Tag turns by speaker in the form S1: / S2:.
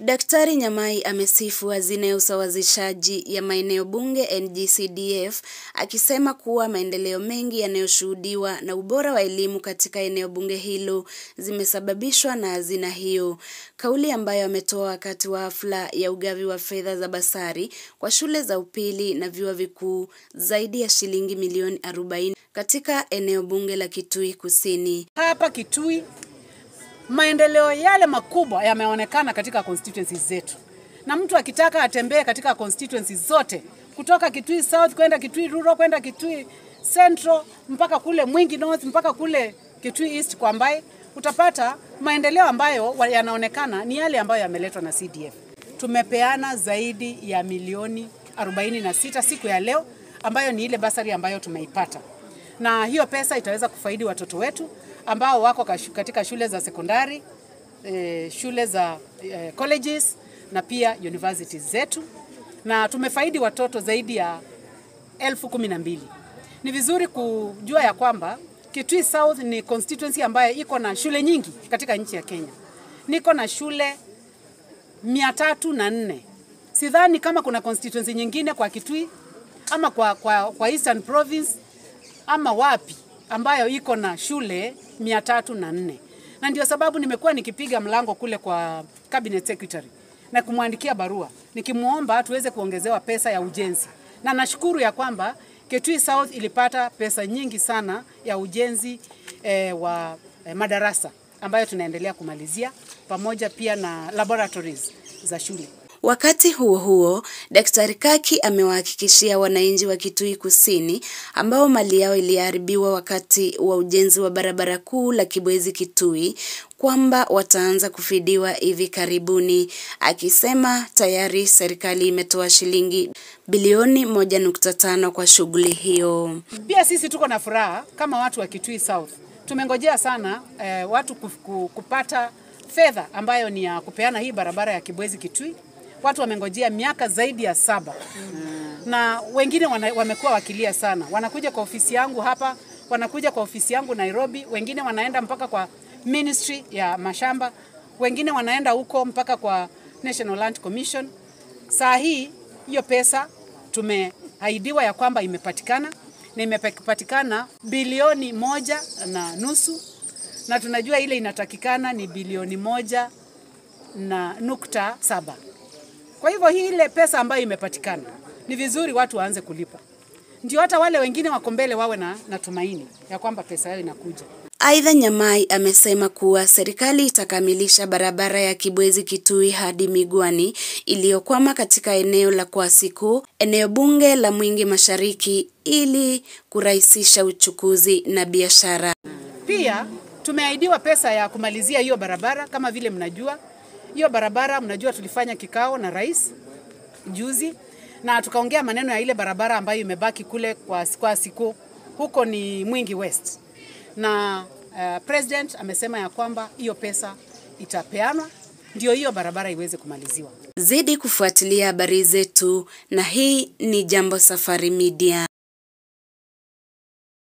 S1: Daktari Nyamai amesifu hazina ya usawazishaji ya maeneo bunge NG-CDF akisema kuwa maendeleo mengi yanayoshuhudiwa na ubora wa elimu katika eneo bunge hilo zimesababishwa na hazina hiyo. Kauli ambayo ametoa wakati wa hafla ya ugavi wa fedha za basari kwa shule za upili na vyuo vikuu zaidi ya shilingi milioni 40 katika eneo bunge la Kitui Kusini.
S2: Hapa Kitui maendeleo yale makubwa yameonekana katika constituencies zetu. Na mtu akitaka atembee katika constituencies zote, kutoka Kitui South kwenda Kitui Rural kwenda Kitui Central mpaka kule Mwingi North mpaka kule Kitui East kwa Mbai, utapata maendeleo ambayo yanaonekana ni yale ambayo yameletwa na CDF. Tumepeana zaidi ya milioni 46 siku ya leo ambayo ni ile basari ambayo tumeipata. Na hiyo pesa itaweza kufaidi watoto wetu ambao wako katika shule za sekondari, shule za colleges na pia universities zetu. Na tumefaidi watoto zaidi ya 12,000. Ni vizuri kujua ya kwamba Kitui South ni constituency ambayo iko na shule nyingi katika nchi ya Kenya. Niko na shule 304. Sidhani kama kuna constituency nyingine kwa Kitui ama kwa Eastern Province ama wapi ambayo iko na shule 304. Na ndio sababu nimekuwa nikipiga mlango kule kwa cabinet secretary na kumwandikia barua nikimuomba tuweze kuongezewa pesa ya ujenzi. Na nashukuru ya kwamba Kitui South ilipata pesa nyingi sana ya ujenzi wa madarasa ambayo tunaendelea kumalizia pamoja pia na laboratories za shule.
S1: Wakati huo huo, Daktari Kaki amewahakikishia wananchi wa Kitui Kusini ambao mali yao iliharibiwa wakati wa ujenzi wa barabara kuu la Kibwezi Kitui kwamba wataanza kufidiwa hivi karibuni, akisema tayari serikali imetoa shilingi bilioni 1.5 kwa shughuli hiyo.
S2: Pia sisi tuko na furaha kama watu wa Kitui South. Tumengojea sana watu kupata fedha ambayo ni ya kupeana hii barabara ya Kibwezi Kitui. Watu wamengojea miaka zaidi ya 7. Na wengine wamekuwa wakilia sana. Wanakuja kwa ofisi yangu hapa, wanakuja kwa ofisi yangu Nairobi, wengine wanaenda mpaka kwa Ministry ya Mashamba, wengine wanaenda huko mpaka kwa National Land Commission. Saa hii hiyo pesa tumehaidiwa ya kwamba imepatikana na imepatikana bilioni 1.5 na tunajua ile inatakikana ni bilioni 1.7. Kwa hivyo hii ile pesa ambayo imepatikana ni vizuri watu waanze kulipa. Ndio hata wale wengine wako mbele wawe na tumaini ya kwamba pesa yao inakuja.
S1: Aidha, Nyamai amesema kuwa serikali itakamilisha barabara ya Kibwezi Kitui hadi Migwani iliyokwama katika eneo la Kwasiku, eneo bunge la Mwingi Mashariki, ili kurahisisha uchukuzi na biashara.
S2: Pia tumeahidiwa pesa ya kumalizia hiyo barabara. Kama vile mnajua hiyo barabara, mnajua tulifanya kikao na rais juzi na tukaongea maneno ya ile barabara ambayo imebaki kule kwa siku huko ni Mwingi West. Na president amesema ya kwamba hiyo pesa itapeanwa ndio hiyo barabara iweze kumaliziwa.
S1: Zidi kufuatilia habari zetu, na hii ni Jambo Safari Media.